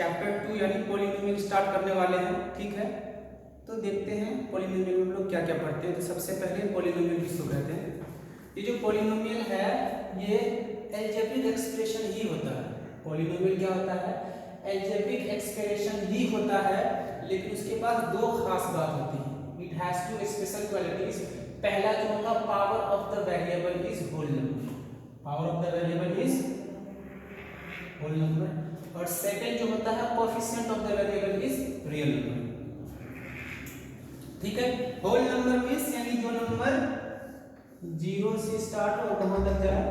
Chapter 2 यानी polynomial start करने वाले हैं। ठीक है, तो देखते हैं पॉलिनोमियल में हम लोग क्या क्या पढ़ते हैं। तो सबसे पहले पॉलिनोमियल किसको कहते हैं? ये जो पॉलिनोमियल है ये अलजेब्रिक एक्सप्रेशन ही होता है। पॉलिनोमियल क्या होता है? अलजेब्रिक एक्सप्रेशन ही होता है, लेकिन उसके पास दो खास बात होती है। It has two special qualities. पहला जो होता है power of the variable is whole number, power of the variable is whole number. और सेकंड जो होता है coefficient of the variable is real number. ठीक है, होल नंबर मींस यानी जो नंबर 0 से स्टार्ट और कहां तक जाए,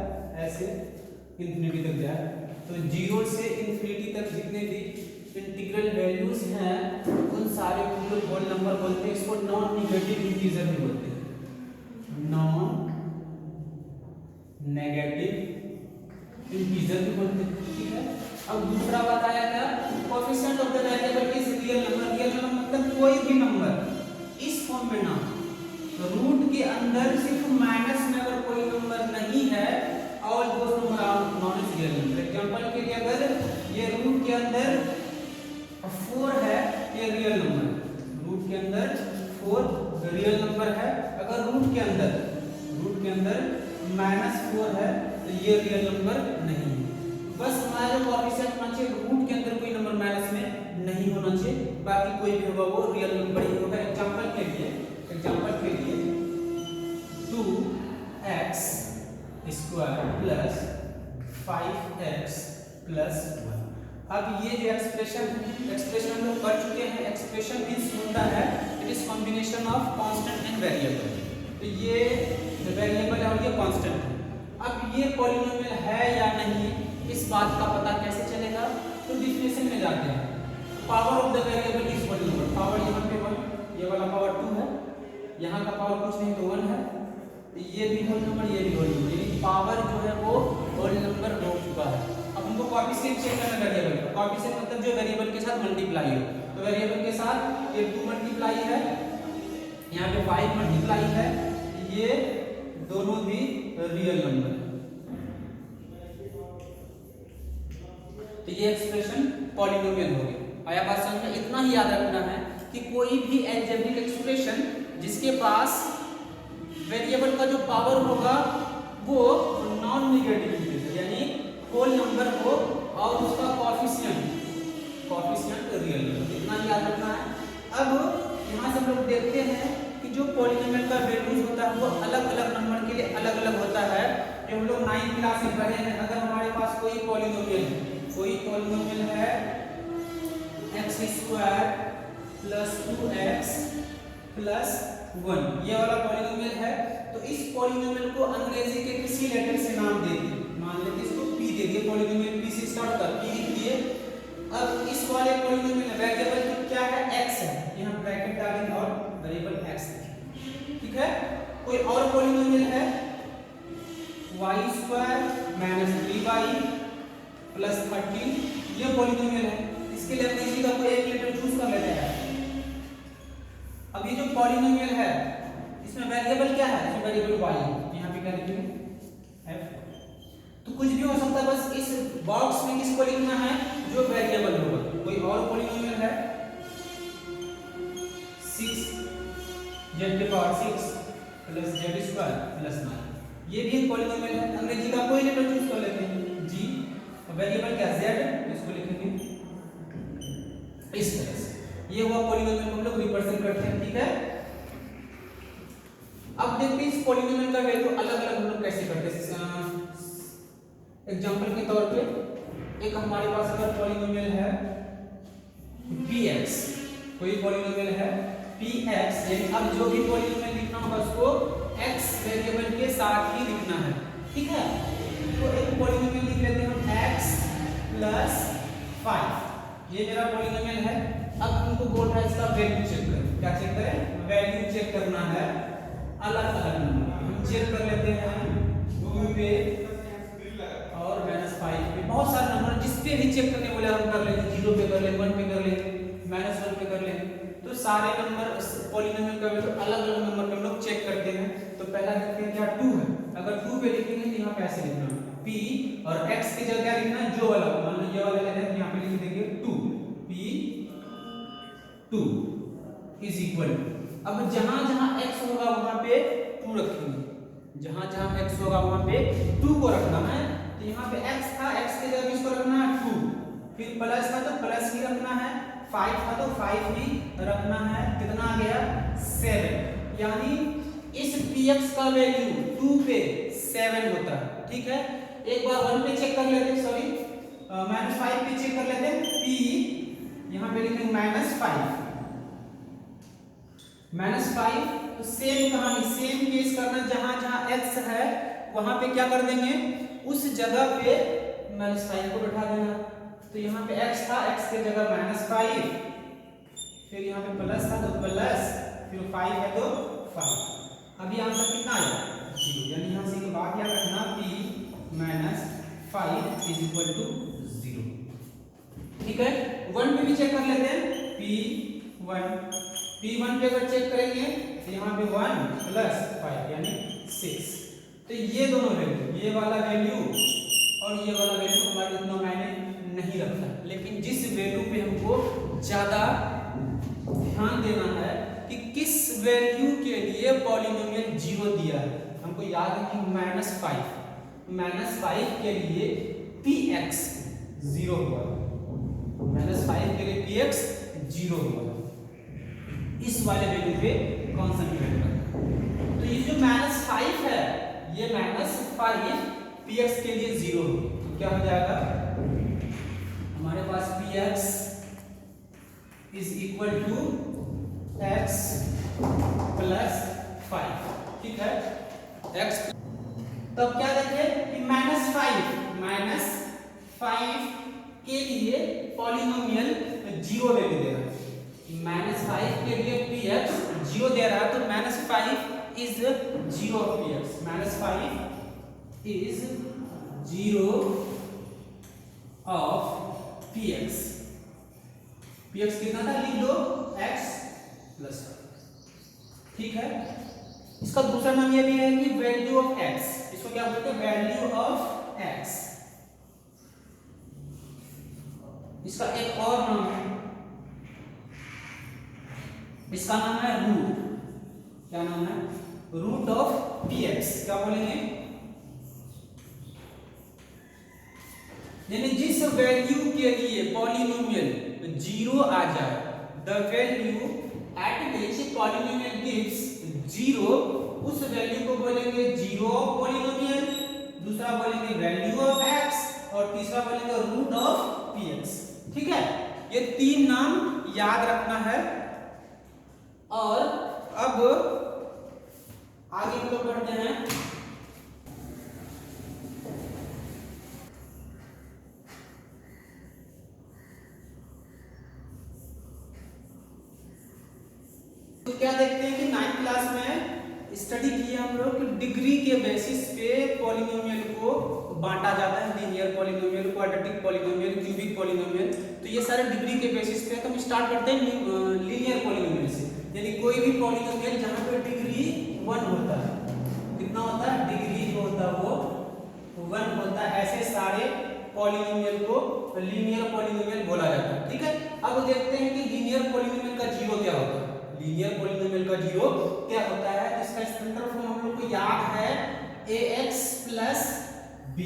ऐसे इंफिनिटी तक जाए। तो 0 से इंफिनिटी तक जितने भी इंटीग्रल वैल्यूज हैं उन सारे को हम लोग होल नंबर बोलते हैं। इसको नॉन नेगेटिव इंटीजर भी बोलते हैं, नॉन नेगेटिव इंटीजर भी बोलते हैं। ठीक है, अब दूसरा बताया था coefficient of the variable is real number. Real number मतलब कोई भी नंबर इस फॉर्म में ना, रूट के अंदर सिर्फ माइनस में अगर कोई नंबर नहीं है और दोस्त number non is real number. Example के लिए अगर ये रूट के अंदर 4 है, ये रियल नंबर है। रूट के अंदर 4 रियल नंबर है। अगर रूट के अंदर -4 है तो ये रियल नंबर नहीं है। बस हमारा जो कोएफिशिएंट होना चाहिए रूट के अंदर कोई नंबर माइनस में नहीं होना चाहिए, बाकी कोई भी होगा वो रियल नंबर ही होगा। एग्जांपल के लिए 2x square plus 5x plus 1। अब ये जो एक्सप्रेशन हम लोग पढ़ चुके हैं। एक्सप्रेशन मींस होता है it is combination of constant and variable. तो ये वेरिएबल है और ये कांस्टेंट है। अब ये पॉलिनोमियल है या नहीं इस बात का पता कैसे चलेगा? तो डेफिनेशन में जाते हैं। Power of the variable is whole number. Power यहाँ पे 1, ये वाला पावर 2 है, यहाँ का पावर कुछ नहीं तो 1 है, तो ये भी होल नंबर, ये भी होल नंबर, यानी पावर जो है वो होल नंबर हो चुका है। अब हमको कोएफिशिएंट चेक करना है वेरिएबल का। कोएफिशिएंट मतलब जो वेरिएबल के साथ मल्टीप्लाई हो। तो वेरिएबल के साथ ये 2 मल्टीप्लाई है, यहाँ पे 5 मल्टीप्लाई है, ये दोनों भी रियल नंबर है। तो ये एक्सप्रेशन पॉलिनोमियल हो गया। आया बात समझ में? इतना ही याद रखना है कि कोई भी अलजेब्रिक एक्सप्रेशन जिसके पास वेरिएबल का जो पावर होगा वो नॉन नेगेटिव इंटीजर यानी होल नंबर हो और उसका कोएफिशिएंट रियल नंबर, इतना ही याद रखना है। अब यहाँ से हम लोग देखते हैं कि जो पॉलिनोमियल का वैल्यूज होता है वो अलग अलग नंबर के लिए अलग अलग होता है। जो हम लोग 9th क्लास में पढ़े हैं, अगर हमारे पास कोई पॉलिनोमियल है x square plus 2x plus 1, ये वाला पॉलिनोमियल है। तो इस पॉलिनोमियल को अंग्रेजी के किसी लेटर से नाम दे दिए, मान लेते इसको p दे दिए। पॉलिनोमियल p से स्टार्ट होता है, p लिख दिए। अब इस वाले पॉलिनोमियल वेरिएबल क्या है? x है, यहाँ ब्रैकेट डालेंगे और वेरिएबल x है। ठीक है, कोई और पॉलिनोमियल है y square minus 3y plus 13, ये पॉलिनोमियल है। इसके लिए अंग्रेजी का कोई एक लेटर चूज कर लेते हैं। अब ये जो पॉलिनोमियल है इसमें वेरिएबल क्या है? इसमें वेरिएबल y है, यहाँ पे क्या लिखेंगे f। तो कुछ भी हो सकता है, बस इस बॉक्स में किसको लिखना है? जो वेरिएबल होगा। कोई और पॉलिनोमियल है 6z power 6 plus z square plus 9, ये भी एक पॉलिनोमियल है। अंग्रेजी का कोई लेटर चूज कर लेते हैं g, वेरिएबल क्या z, इसको लिखेंगे इस तरह से। ये हुआ पॉलिनोमियल को हम लोग रिप्रेजेंट करते हैं। ठीक है, अब देखते हैं इस पॉलिनोमियल का वैल्यू अलग अलग हम लोग कैसे करते हैं। एग्जांपल के तौर पे एक हमारे पास अगर पॉलिनोमियल है px, कोई पॉलिनोमियल है px, यानी अब जो भी पॉलिनोमियल लिखना होगा उसको x वेरिएबल के साथ ही लिखना है। ठीक है, तो एक पॉलिनोमियल लिख लेते हैं हम x प्लस 5, ये मेरा पॉलिनोमियल है। अब तुमको बोल रहा है इसका वैल्यू चेक करें। क्या चेक करें? वैल्यू चेक करना है अलग अलग नंबर। हम चेक कर लेते हैं 2 पे और -5 पे, बहुत सारे नंबर जिस पे भी चेक करने बोले हम कर लेंगे। 0 पे कर लेंगे, 1 पे कर लेंगे, -1 पे कर लेंगे। तो सारे नंबर पॉलिनोमियल का वैल्यू अलग अलग नंबर पे हम लोग चेक करते हैं। तो पहला देखते हैं क्या 2 है। अगर 2 पे लिखेंगे तो यहाँ कैसे लिखना p और x की जगह क्या लिखना है? जो वाला, मान लो ये वाला लेना है, यहाँ पे लिख देंगे 2। P2 इज इक्वल टू, अब जहां जहां x होगा वहां पे 2 रखेंगे, जहां जहां x होगा वहां पे 2 को रखना है। तो यहाँ पे x था, x की जगह किसको रखना है 2, फिर प्लस था तो प्लस ही रखना है, 5 था तो 5 ही रखना है। कितना आ गया 7, यानी इस px का वैल्यू 2 पे 7 होता है। ठीक है, एक बार 1 पे चेक कर लेते हैं, सॉरी -5 पे चेक कर लेते हैं। p यहाँ पे लिखेंगे -5 तो सेम कहानी, सेम केस करना, जहां जहां x है वहां पे क्या कर देंगे, उस जगह पे -5 को बैठा देना। तो यहाँ पे x था, x की जगह -5, फिर यहाँ पे प्लस था तो प्लस, फिर 5 है तो 5। अभी आंसर कितना आया 0, यानी यहाँ से एक बात याद रखना, p -5 इज इक्वल टू 0। ठीक है, 1 पे भी चेक कर लेते हैं, P1 पे अगर चेक करेंगे तो यहाँ पे 1 प्लस 5 यानी 6। तो ये दोनों वैल्यू, ये वाला वैल्यू और ये वाला वैल्यू हमारे उतना मायने नहीं रखता, लेकिन जिस वैल्यू पे हमको ज्यादा ध्यान देना है कि किस वैल्यू के लिए पॉलिनोमियल 0 दिया है, हमको याद है कि -5 के लिए px 0 हुआ, -5 के लिए px 0 हुआ, इस वाले वैल्यू पे कॉन्सेंट्रेट करें। तो ये जो -5 है, ये -5 px के लिए 0 होगी, तो क्या हो जाएगा हमारे पास px is equal to x plus 5। ठीक है, x, तब क्या देखें कि -5 के लिए पॉलिनोमियल 0 वैल्यू दे रहा है, -5 के लिए px 0 दे रहा है, तो -5 is 0 of px, -5 is 0 of px। px कितना था लिख लो, x प्लस 5। ठीक है, इसका दूसरा नाम ये भी है कि वैल्यू ऑफ x, इसको क्या बोलते हैं, वैल्यू ऑफ x। इसका एक और नाम है, इसका नाम है रूट। क्या नाम है, रूट ऑफ px। क्या बोलेंगे, यानी जिस वैल्यू के लिए पॉलिनोमियल 0 आ जाए, the value eight which polynomial gives 0, उस वैल्यू को बोलेंगे 0 ऑफ पॉलिनोमियल, दूसरा बोलेंगे वैल्यू ऑफ x और तीसरा बोलेंगे रूट ऑफ px। ठीक है, ये 3 नाम याद रखना है। और अब आगे हम लोग बढ़ते हैं, तो क्या देखते हैं कि 9th क्लास में स्टडी किया हम लोग कि डिग्री के बेसिस पे पॉलिनोमियल को बांटा जाता है, linear polynomial, quadratic polynomial, cubic polynomial. तो ये सारे डिग्री के बेसिस पे, तो हम स्टार्ट करते हैं लीनियर पॉलिनोमियल से, यानी कोई भी पॉलिनोमियल जहां पे डिग्री 1 होता है। कितना होता है, डिग्री जो होता है वो 1 होता है, ऐसे सारे पॉलिनोमियल को लीनियर पॉलिनोमियल बोला जाता है। ठीक है, अब देखते हैं कि लीनियर पॉलिनोमियल का 0 क्या होता है। लीनियर पॉलिनोमियल का 0 क्या होता है, इसका स्टैंडर्ड फॉर्म हम लोग को याद है ax प्लस b,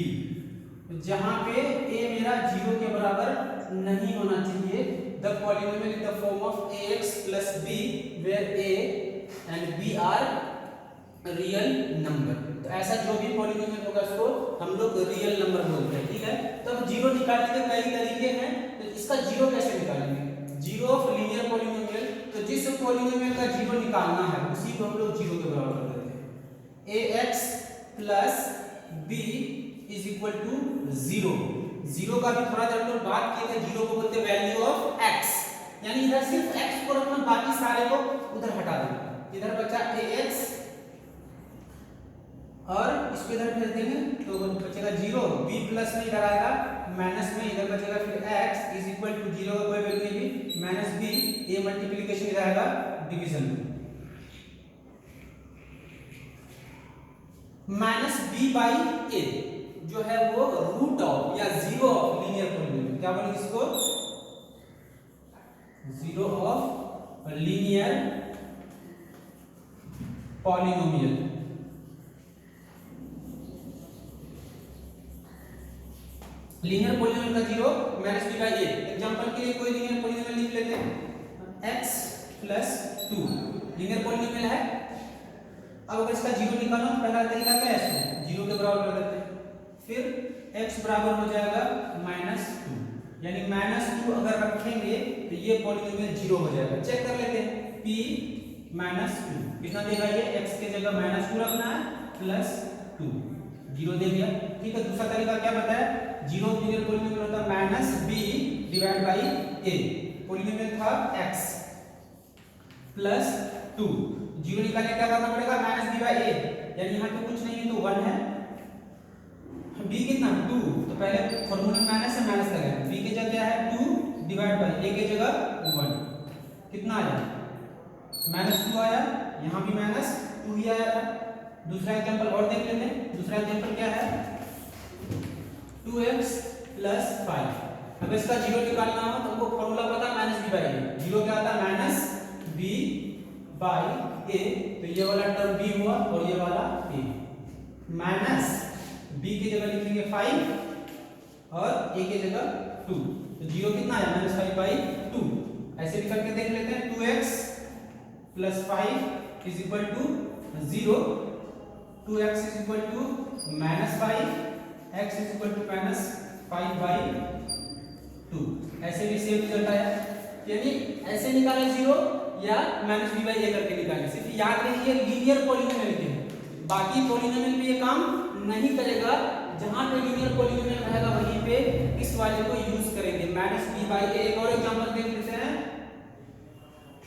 जहां पे a मेरा 0 के बराबर नहीं होना चाहिए। The polynomial in the form of ax plus b where a and b are real number. तो ऐसा जो भी पॉलिनोमियल होगा उसको हम लोग रियल नंबर बोलते हैं। ठीक है, तो अब 0 निकालने के कई तरीके हैं, तो इसका 0 कैसे निकालेंगे, 0 ऑफ लीनियर पॉलिनोमियल। तो जिस पॉलिनोमियल का 0 निकालना है उसी को हम लोग 0 के बराबर कर देते हैं। ax plus b is equal to 0। 0 का भी थोड़ा देर हम लोग बात किए थे, 0 को बोलते हैं वैल्यू ऑफ x, यानी इधर सिर्फ x को रखना, बाकी सारे को उधर हटा देना। इधर बचा ax और इसको इधर भेज देंगे तो बचेगा 0, b प्लस में इधर आएगा माइनस में, इधर बचेगा फिर x इज इक्वल टू 0 का कोई वैल्यू नहीं, माइनस b, a मल्टीप्लिकेशन इधर आएगा डिवीजन में, माइनस b बाई a जो है वो रूट ऑफ या 0 ऑफ लीनियर पॉलिनोमियल। क्या बोलेंगे इसको, zero of linear polynomial. Linear polynomial का zero minus b by a. Example के लिए कोई लीनियर पॉलिनोमियल लिख लेते हैं x प्लस 2 लीनियर पॉलिनोमियल है। अब अगर इसका जीरो निकालना तो पहला तरीका क्या है, इसको जीरो के बराबर कर देते हैं, फिर x बराबर हो जाएगा -2, यानी -2 अगर रखेंगे तो ये पॉलिनोमियल जीरो हो जाएगा। चेक कर लेते हैं p -2 कितना देगा ये, x के जगह -2 रखना है प्लस 2 जीरो दे दिया। ठीक है, दूसरा तरीका क्या बताया, जीरो लीनियर पॉलिनोमियल होता है -b divide by a। Polynomial था x प्लस 2, जीरो निकालने क्या करना पड़ेगा, -b बाई a, यानी यहाँ तो कुछ नहीं है तो 1 है, b कितना 2, तो पहले फॉर्मूला में माइनस से माइनस लगाएंगे, b की जगह क्या है 2 डिवाइड बाई a की जगह 1, कितना आया -2 आया, यहाँ भी -2 ही आया था। दूसरा एग्जांपल और देख लेते हैं। दूसरा एग्जांपल क्या है, 2x प्लस 5। अगर इसका जीरो निकालना हो तो हमको फॉर्मूला पता है -b बाई a, जीरो क्या आता है -b बाई a, तो ये वाला टर्म b हुआ और ये वाला a, माइनस b की जगह लिखेंगे 5 और a की जगह 2, तो जीरो कितना आया -5 बाई 2। ऐसे भी करके देख लेते हैं, 2x plus 5 is equal to 0, 2x is equal to -5, x is equal to -5 by 2। ऐसे भी सेम रिजल्ट आया, यानी ऐसे निकाले जीरो या -b बाई a करके निकाले। सिर्फ याद रखिए लीनियर पॉलिनोमियल के, बाकी पॉलिनोमियल पे ये काम नहीं करेगा। जहां पे लीनियर पॉलिनोमियल रहेगा वहीं पे इस वाले को यूज करेंगे, -b बाई a। एक और एग्जांपल देख लेते हैं,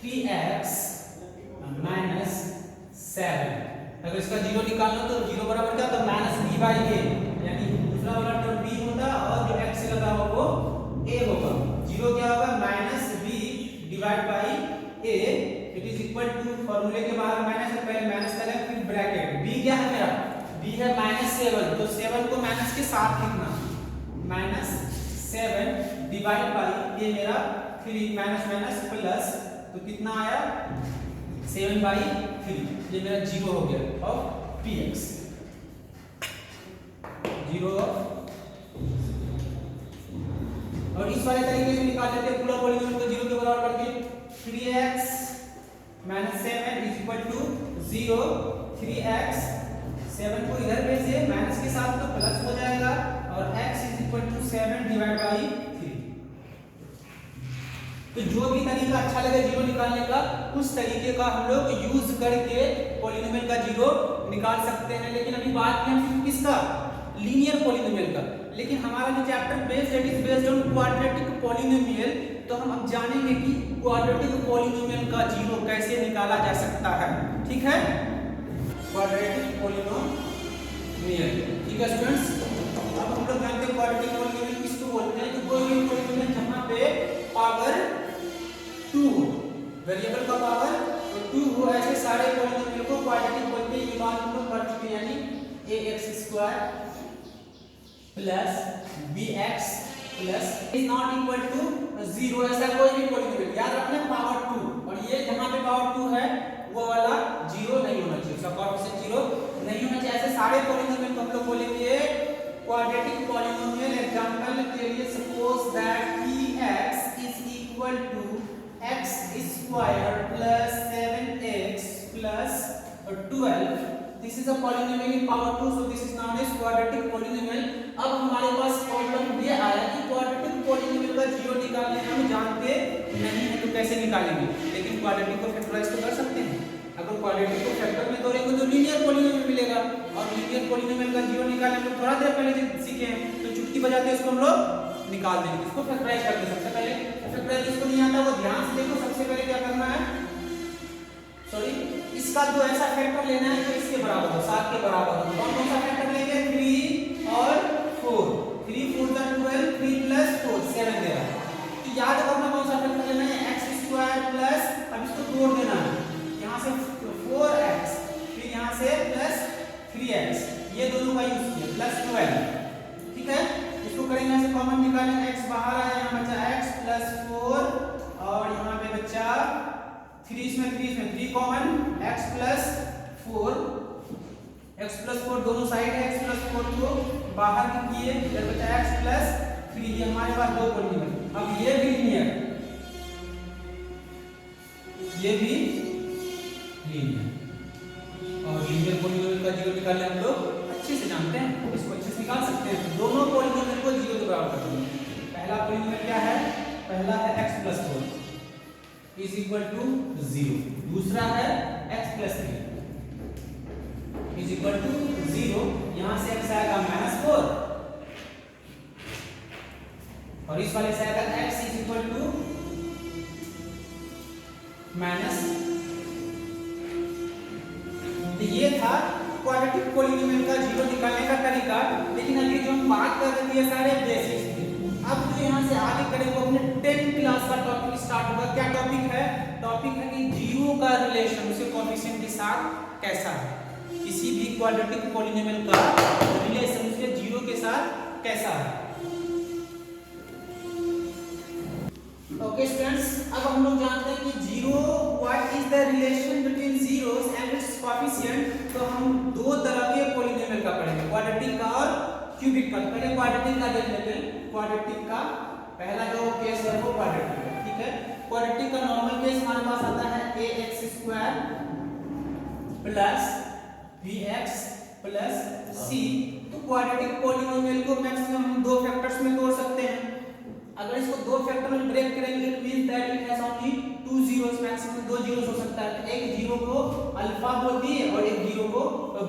3x -7। अगर इसका जीरो निकालना तो जीरो बराबर क्या होता है -b बाई a, यानी दूसरा वाला टर्म b होता और जो x से लगा हुआ वो a होगा। जीरो क्या होगा -b divide by a, it is equal to फॉर्मूले के बाहर माइनस है, पहले माइनस लगा फिर ब्रैकेट, b क्या है मेरा, b है -7, तो 7 को माइनस के साथ लिखना, -7 डिवाइड बाई a मेरा 3 माइनस प्लस, तो कितना आया 7 बाई 3, ये मेरा जीरो हो गया ऑफ px, जीरो। और इस वाले तरीके से निकाल लेते हैं पूरा पॉलिनोमियल को जीरो के बराबर करके, 3x -7 is equal to 0, 3x 7 को इधर भेजिए माइनस के साथ तो प्लस हो जाएगा, और x is equal to 7 divide by 3। तो जो भी तरीका अच्छा लगे जीरो निकालने का, उस तरीके का हम लोग यूज करके पॉलिनोमियल का जीरो निकाल सकते हैं। लेकिन अभी बात की हम किसका, लीनियर पॉलिनोमियल का। लेकिन हमारा जो chapter based is based on quadratic polynomial, तो हम अब जानेंगे कि क्वाड्रेटिक पॉलिनोमियल का जीरो कैसे निकाला जा सकता है। ठीक है, क्वाड्रेटिक पॉलिनोमियल। ठीक है स्टूडेंट्स, अब हम लोग जानते हैं क्वाड्रेटिक पॉलिनोमियल किसको बोलते हैं। तो कोई भी पॉलिनोमियल जहां पे पावर 2 हो, वेरिएबल का पावर 2 हो, ऐसे सारे पॉलिनोमियल को क्वाड्रेटिक बोलते हैं। ये बात हम लोग पढ़ चुके हैं, यानी ax² plus bx plus is not equal to 0, ऐसा कोई भी पॉलिनोमियल याद रखना पावर 2, और ये जहां पे पावर 2 है वो वाला जीरो नहीं होना चाहिए, उसका कोएफिशिएंट जीरो नहीं होना चाहिए। ऐसे सारे पॉलिनोमियल को हम लोग बोलेंगे क्वाड्रेटिक पॉलिनोमियल। एग्जांपल के लिए suppose that px is equal to x square plus 7x plus 12, this is a polynomial in power 2, so this is known as quadratic polynomial. अब हमारे पास प्रॉब्लम ये आया कि क्वाड्रेटिक पॉलिनोमियल का जीरो निकालने हम जानते नहीं है तो कैसे निकालेंगे, लेकिन क्वाड्रेटिक को फैक्टराइज तो कर सकते हैं। अगर क्वाड्रेटिक को फैक्टर में तोड़ेंगे तो लीनियर पॉलिनोमियल मिलेगा, और लीनियर पॉलिनोमियल का जीरो निकालने हम थोड़ा देर पहले सीखे हैं, तो चुटकी बजाते इसको हम लोग निकाल देंगे। इसको फैक्टराइज करते सबसे पहले, फैक्टराइज जिसको नहीं आता वो ध्यान से देखो। सबसे पहले क्या करना है, सॉरी, इसका जो ऐसा फैक्टर लेना है जो इसके बराबर हो, 7 के बराबर हो। कौन कौन सा फैक्टर लेंगे, 3 और 4, 3 4 12, 3 प्लस 4 7 दे रहा है। तो याद रखना कौन सा फैक्टर लेना है, x² प्लस, अब इसको तोड़ देना है, यहाँ से 4x फिर यहाँ से प्लस 3x, ये दोनों का यूज किया, प्लस 12। ठीक है, इसको करेंगे ऐसे कॉमन निकालेंगे, x बाहर आया, यहाँ बचा x प्लस 4 और यहाँ पे बच्चा 3 इसमें 3 कॉमन, x प्लस 4 दोनों साइड है, x प्लस 4 को बाहर किए, इधर बचा x प्लस 3। ये हमारे पास दो पॉलीनोमियल। अब ये भी लीनियर, ये भी लीनियर, और लीनियर पॉलीनोमियल का जीरो निकालने हम लोग अच्छे से जानते हैं, इसको अच्छे से निकाल सकते हैं। तो दोनों पॉलीनोमियल को जीरो के बराबर कर देंगे। पहला पॉलीनोमियल क्या है? पहला है x plus 4 is equal to 0, दूसरा है x plus 3 is equal to 0। यहां से x आएगा -4 और इस वाले से आएगा x is equal to minus. तो ये था क्वाड्रेटिक पॉलीनोमियल का जीरो निकालने का तरीका। लेकिन अभी जो हम बात कर रहे थे सारे बेसिक्स थे। अब जो यहाँ से आगे करेंगे अपने 10th क्लास का टॉपिक स्टार्ट होगा। क्या टॉपिक है? टॉपिक है कि जीरो का रिलेशन उसके कोएफिशिएंट के साथ कैसा है। किसी भी क्वाड्रेटिक पॉलीनोमियल का रिलेशन उसके जीरो के साथ कैसा है। ओके स्टूडेंट्स, अब हम लोग जानते हैं कि zero what is the relation between zeros and it's coefficient. तो हम दो तरह के पॉलीनोमियल का पढ़ेंगे, क्वाड्रेटिक का और क्यूबिक का। पहले क्वाड्रेटिक का देख लेते हैं। क्वाड्रेटिक का पहला जो केस है वो क्वाड्रेटिक है, ठीक है। क्वाड्रेटिक का नॉर्मल केस हमारे पास आता है ax² plus bx plus c। तो क्वाड्रेटिक पॉलीनोमियल को मैक्सिमम हम दो फैक्टर्स में तोड़ सकते हैं। अगर इसको दो फैक्टर में ब्रेक करेंगे तो means that it has only two zeros, maximum दो जीरोस हो सकता है। एक जीरो को अल्फा बोल दिए और एक जीरो को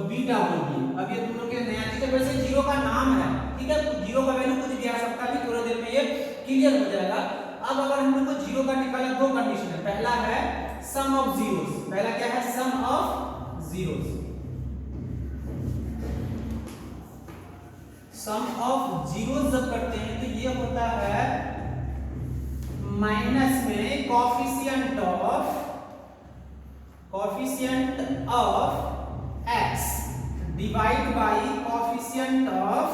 बीटा बोल दिए। अब ये दोनों के नया चीज है, वैसे जीरो का नाम है, ठीक है। तो जीरो का वैल्यू कुछ भी आ सकता है, थोड़ी देर में ये क्लियर हो जाएगा। अब अगर हम लोग को जीरो का निकालना, दो कंडीशन है। पहला है सम ऑफ जीरोस। पहला क्या है? Sum of zeros. Sum of zeros जब करते हैं तो ये होता है माइनस में coefficient of x divide by coefficient of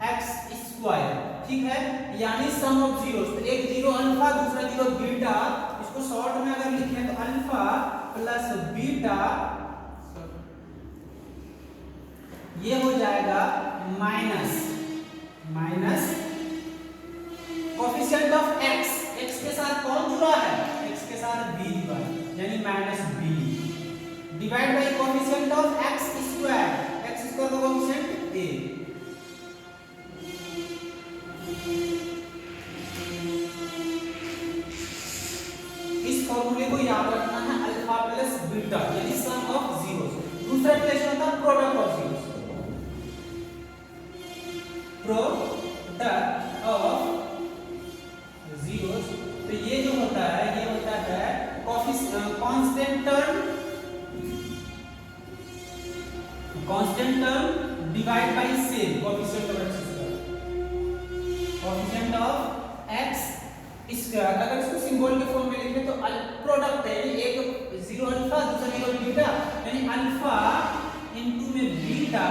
x square, ठीक है। यानी सम ऑफ जीरोस। तो एक जीरो अल्फा, दूसरा जीरो बीटा। इसको शॉर्ट में अगर लिखें तो अल्फा प्लस बीटा, ये हो जाएगा minus coefficient of x। x के साथ कौन जुड़ा है? x के साथ b जुड़ा है, यानी minus b divide by coefficient of x square. x square का कोएफिशिएंट a। इस फॉर्मूले को याद रखना है, अल्फा प्लस बीटा यानी सम ऑफ जीरोस। दूसरा रिलेशन होता है product of zeros. Product of zeros. तो ये जो होता है, ये होता है constant term divide by same coefficient of x square. Coefficient of x square अगर इसको सिंबल के फॉर्म में लिखें तो प्रोडक्ट है, यानी एक जीरो अल्फा दूसरा जीरो बीटा, यानी अल्फा इनटू में beta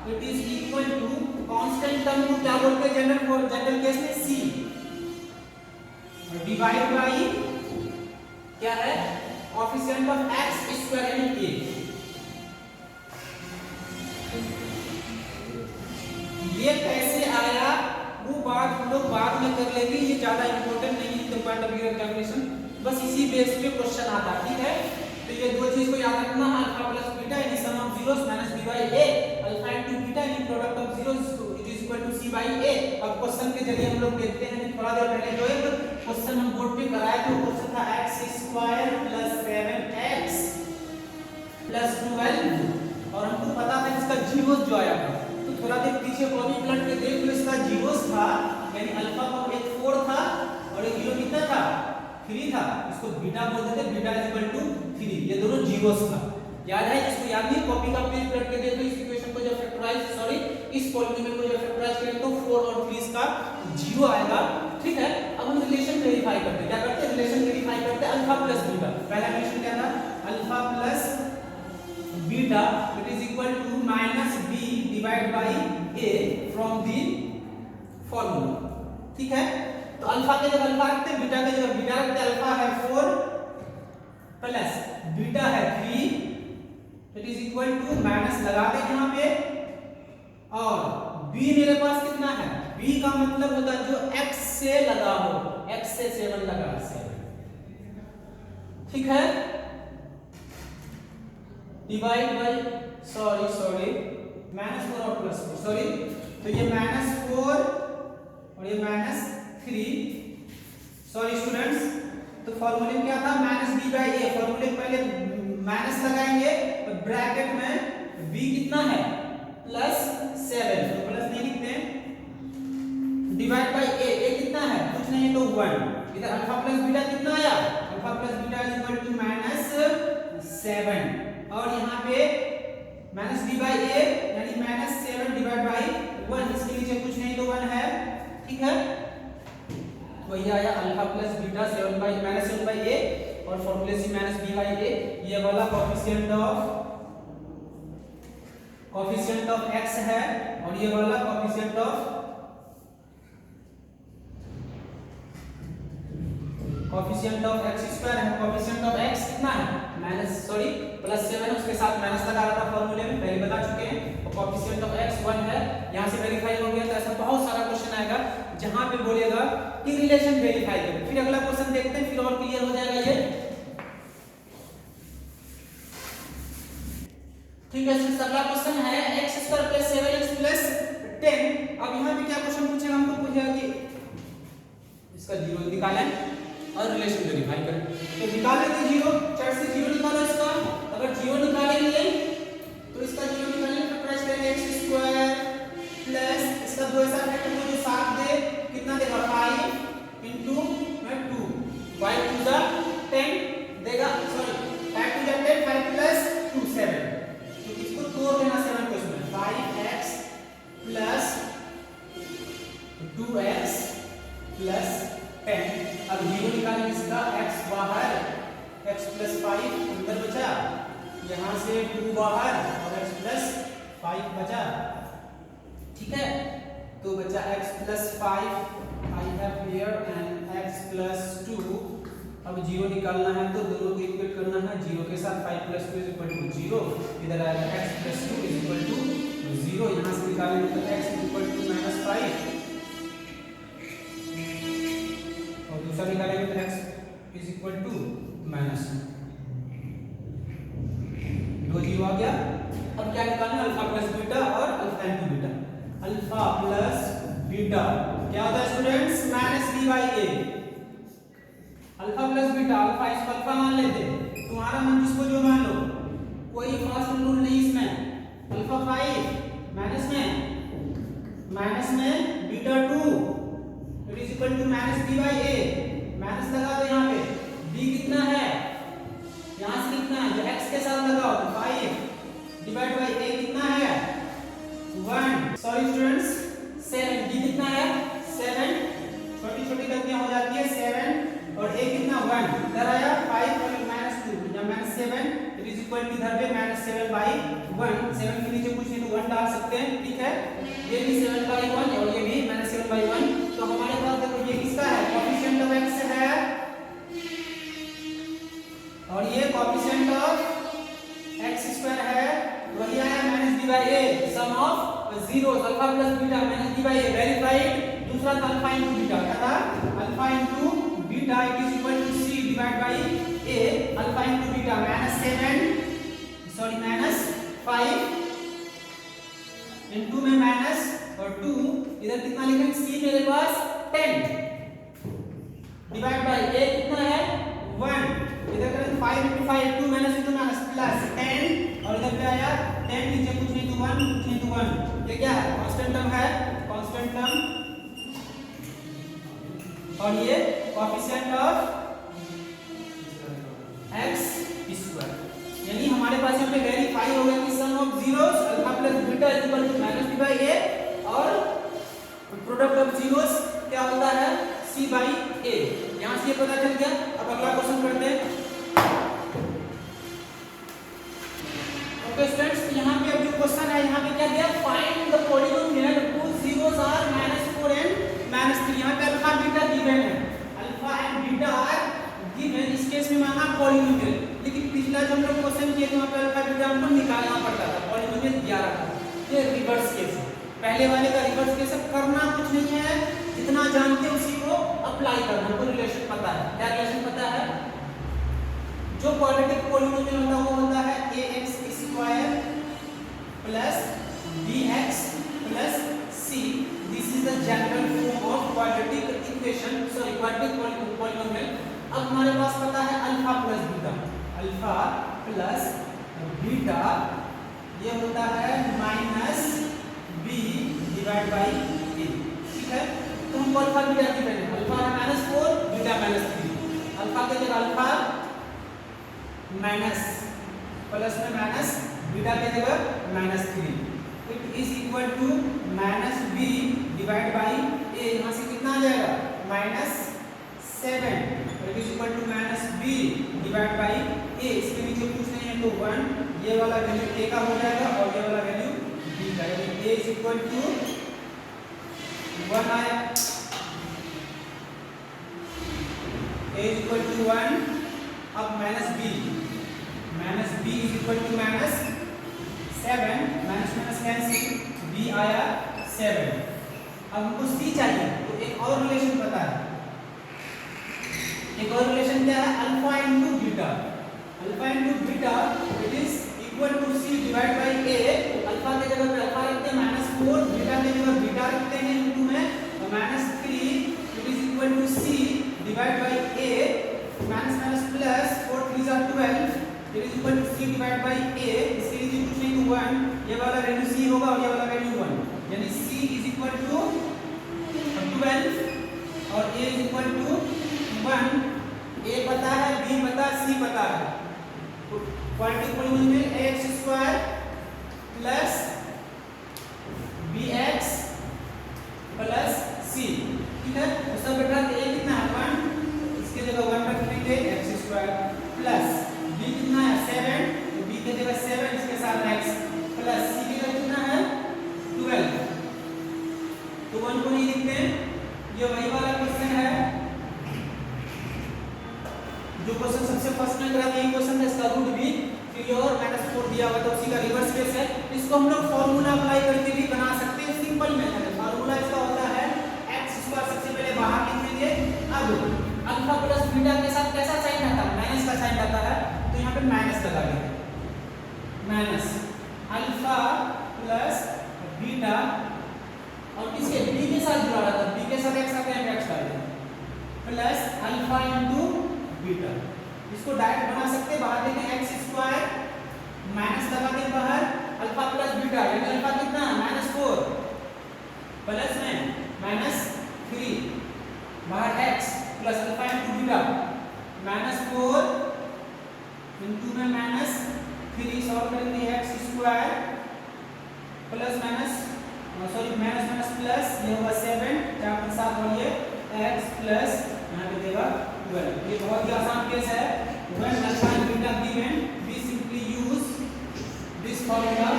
it is equal to constant term को क्या बोलते हैं जनरल केस में c डिवाइड बाय क्या है? कोएफिशिएंट ऑफ x स्क्वायर यानी a। ये कैसे आया वो बात हम लोग बाद में कर लेंगे, ये ज्यादा इंपॉर्टेंट नहीं है इन पॉइंट ऑफ व्यू एग्जामिनेशन। बस इसी बेस पे क्वेश्चन आता है, ठीक है। तो ये दो चीज को याद रखना, अल्फा प्लस बीटा यानी sum of zeros minus b by a, alpha into beta यानी product of zeros it is equal to c by a। अब क्वेश्चन के जरिए हम लोग देखते हैं कि थोड़ा देर पहले जो एक क्वेश्चन हम बोर्ड पे कराए थे, क्वेश्चन था x square plus 7x plus 12 और हमको पता था इसका जीरोस जो आया था। तो थोड़ा देर पीछे कॉपी पलट के देख लो, इसका जीरोस था यानी अल्फा का एक 4 था और एक जीरो कितना था? 3 था। इसको बीटा बोल देते, बीटा इज इक्वल टू 3। ये दोनों जीरोस था। याद है? जिसको याद नहीं, कॉपी का पेज पलट के देखो। इस इक्वेशन को जब फैक्टराइज इस पॉलीनोमियल को जब फैक्टराइज करें तो 4 और 3 का जीरो आएगा, ठीक है। अब हम रिलेशन वेरीफाई करते हैं। क्या करते हैं? रिलेशन वेरीफाई करते हैं अल्फा प्लस बीटा। पहला रिलेशन क्या था? Alpha plus beta it is equal to minus b divide by a from the formula, ठीक है। तो अल्फा के जगह अल्फा रखते हैं, बीटा के जगह बीटा रखते हैं। अल्फा है 4 प्लस बीटा है 3, it is equal to minus लगा दे यहाँ पे, और b मेरे पास कितना है, b का मतलब होता है जो x से लगा हो, x से 7 लगा 7, ठीक है। डिवाइड बाय सॉरी -4 और +4 सॉरी, तो ये -4 और ये -3 सॉरी स्टूडेंट्स। तो फॉर्मूले में क्या था, -b/a, फॉर्मूले पहले माइनस लगाएंगे तो ब्रैकेट में b कितना है +7, तो प्लस नहीं लिखते हैं, डिवाइड बाय a कितना है, कुछ नहीं है तो 1, इधर अल्फा प्लस बीटा कितना आया, alpha plus beta is equal to -7, और यहाँ पे -b/a यानी -7 डिवाइड बाय 1, इसके नीचे कुछ नहीं तो 1 है, ठीक है। वही आया अल्फा प्लस बीटा -7/a, और फॉर्मूले से -b/a, ये वाला कोएफिशिएंट ऑफ x है, और ये वाला कोएफिशिएंट ऑफ x² है। कोएफिशिएंट ऑफ x कितना है, +7, उसके साथ माइनस लगा रहा था फॉर्मूले में, पहले बता चुके हैं। और कोएफिशिएंट ऑफ x 1 है, यहां से वेरीफाई हो गया। तो ऐसा बहुत सारा क्वेश्चन आएगा जहां पे बोलेगा कि रिलेशन वेरीफाई करो। फिर अगला क्वेश्चन देखते हैं, फिर और क्लियर हो जाएगा ये, ठीक है। अगला क्वेश्चन है x² + 7x + 10। अब यहाँ पे क्या क्वेश्चन पूछेगा, हमको पूछेगा कि इसका जीरो निकालें और रिलेशन वेरीफाई करें। तो निकाल लेते हैं जीरो, चट से जीरो निकालो इसका। अगर जीरो निकालेंगे तो इसका जीरो निकालने का प्रयास करेंगे, x² प्लस इसका दो ऐसा फैक्टर को जो 7 दे, कितना देगा 5 × 2, 5 × 2 10 देगा, सॉरी 5 × 2 10, 5 + 2 7, तो इसको तोड़ देना 7 को इसमें, 5x प्लस 2x प्लस 10। अब जीरो निकालेंगे इसका, x बाहर, x + 5 अंदर बचा, यहाँ से 2 बाहर और x + 5 बचा, ठीक है। तो बचा x + 5 I have here and x + 2। अब जीरो निकालना है तो दोनों को इक्वेट करना है, जीरो के साथ 5 + 2 = 0, इधर आएगा x + 2 = 0, यहाँ से निकालेंगे तो x = -5, और दूसरा निकालेंगे तो x = -2, दो जीरो आ गया। अब क्या निकालना है, अल्फा प्लस बीटा और alpha into beta. Alpha plus beta क्या होता है students, -b/a, alpha plus beta, alpha इसको अल्फा मान लेते, तुम्हारा मन जिसको जो मान लो, कोई फास्ट रूल नहीं इसमें। अल्फा 5 माइनस में beta 2 it is equal to -b/a, minus लगा दो यहाँ पे, b कितना है, यहाँ से कितना है, जो x के साथ लगाओ तो 5 डिवाइड बाय a कितना है 1, सॉरी स्टूडेंट्स 7, b कितना है 7, छोटी छोटी गलतियां हो जाती है, 7 और a कितना 1, इधर आया 5 और -2 या -7, इट इज इक्वल टू इधर पे -7/1, 7 के नीचे कुछ नहीं तो 1 डाल सकते हैं, ठीक है। ये भी 7/1 और ये भी -7/1, तो हमारे पास देखो ये किसका है, कोएफिशिएंट ऑफ x है, और ये कोएफिशिएंट ऑफ x² है, वही आया -b/a, sum of zeros, alpha plus beta -b/a verified. दूसरा था अल्फा इनटू बीटा, क्या था alpha into beta it is equal to c divide by a, alpha into beta -5 into में माइनस और 2, इधर कितना लिखेंगे, c मेरे पास 10 डिवाइड बाय a कितना है 1, इधर करें 5 × 5 2 -2 प्लस 10, और इधर पे आया 10 नीचे कुछ नहीं तो 1, कुछ नहीं तो 1, ये क्या है कांस्टेंट टर्म है, कांस्टेंट टर्म, और ये कोएफिशिएंट ऑफ x², यानी हमारे पास यहाँ पे वेरीफाई हो गया कि sum of zeros alpha plus beta is equal to -b/a, और प्रोडक्ट ऑफ जीरोस क्या होता है c/a, यहाँ से ये पता चल गया। अब अगला क्वेश्चन करते हैं। ओके स्टूडेंट्स, यहाँ पे अब जो क्वेश्चन है, यहाँ पे क्या दिया, find the polynomial whose zeros are -4 and -3, यहाँ पे अल्फा बीटा गिवन पॉलिनोमियल, लेकिन पिछला जो हम लोग क्वेश्चन किए थे वहाँ पे अल्फा बीटा हमको निकालना पड़ता था, पॉलिनोमियल दिया रहा था। ये रिवर्स केस है, पहले वाले का रिवर्स केस है, करना कुछ नहीं है, जितना जानते हैं उसी को अप्लाई करना। हमको रिलेशन पता है, क्या रिलेशन पता है? जो क्वाड्रेटिक पॉलिनोमियल होता है वो होता है ax² plus bx plus c। This is the general form of quadratic equation, sorry quadratic polynomial. अब हमारे पास पता है alpha plus beta, alpha plus beta ये होता है minus b divide by a, ठीक है। तो हम अल्फा बीटा की वैल्यू, अल्फा है -4, बीटा -3, अल्फा के जगह अल्फा माइनस प्लस में माइनस, बीटा के जगह -3, it is equal to -b divide by a। यहाँ से कितना आ जाएगा? -7, it is equal to -b divide by a। इसके नीचे कुछ नहीं है तो 1, ये वाला वैल्यू a का हो जाएगा और ये वाला वैल्यू b का, यानी a इज इक्वल टू 1 आया, a इज इक्वल टू 1। अब -b is equal to -7, minus cancel, b आया 7। अब हमको c चाहिए तो एक और रिलेशन पता है, एक और रिलेशन क्या है? Alpha into beta, alpha into beta it is equal to c divide by a। Alpha के जगह पे अल्फा रखते हैं -4, बीटा के जगह बीटा रखते हैं इंटू में -3, it is equal to c divide by a, minus plus 4 3 जा 12, it is equal to c divide by a। इसके लिए कुछ नहीं तो 1, ये वाला वैल्यू c होगा और ये वाला वैल्यू 1, यानी c इज इक्वल टू 12 और a is equal to 1। a पता है, b पता है, c पता है। Quadratic polynomial ax² plus bx plus c, ठीक है। तो सब बेटा a कितना है? 1, इसके जगह 1 रख देंगे x² प्लस b कितना है? 7, तो b के जगह 7 इसके साथ x प्लस c की वैल्यू कितना है? 12। तो 1 को नहीं लिखते हैं, ये वही वाला क्वेश्चन है जो क्वेश्चन सबसे फर्स्ट में करा था। ये क्वेश्चन है, इसका रूट भी 3 और -4 दिया हुआ था, उसी का रिवर्स केस है। इसको हम लोग फार्मूला अप्लाई करके भी बना सकते हैं, सिंपल मेथड है। फार्मूला इसका होता है x² सबसे पहले बाहर लिखेंगे। अब अल्फा प्लस बीटा के साथ कैसा साइन आता है? माइनस का साइन आता है, तो यहाँ पे माइनस लगा देंगे, माइनस अल्फा प्लस बीटा, और किसके? b के साथ जुड़ा रहा था, b के साथ x आते हैं, x डाल देंगे, प्लस अल्फा इंटू बीटा। इसको डायरेक्ट बना सकते हैं, बाहर लेके x² माइनस लगा के बाहर अल्फा प्लस बीटा, यानी अल्फा कितना? -4 प्लस में -3, बाहर x plus alpha into beta, -4 into में -3, सॉल्व करेंगे x² plus minus sorry minus plus, ये होगा 7, 4 के साथ और ये x प्लस यहाँ पे देगा 12। ये बहुत ही आसान केस है। When alpha and beta given, we simply use this formula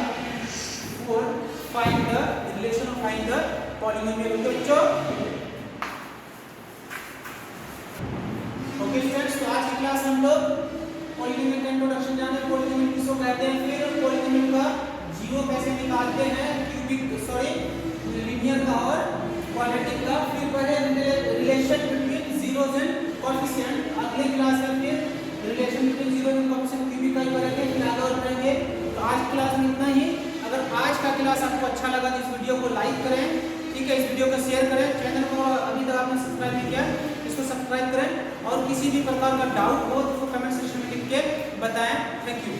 for find the relation of find the polynomial। बच्चों ओके स्टूडेंट्स, तो आज की क्लास हम लोग पॉलिनोमियल का इंट्रोडक्शन जाने, पॉलिनोमियल किसको कहते हैं, फिर पॉलिनोमियल का जीरो कैसे निकालते हैं, क्यूबिक सॉरी लीनियर का और क्वाड्रेटिक का, फिर पढ़े relation between zeros and coefficient. अगले क्लास में फिर relation between zero and coefficient cubic का ही पढ़ेंगे, फिर आगे और पढ़ेंगे। तो आज की क्लास में इतना ही। अगर आज का क्लास आपको अच्छा लगा तो इस वीडियो को लाइक करें, ठीक है, इस वीडियो को शेयर करें, चैनल को अभी तक आपने सब्सक्राइब नहीं किया इसको सब्सक्राइब करें, और किसी भी प्रकार का डाउट हो तो कमेंट सेक्शन में लिख के बताएं। Thank you.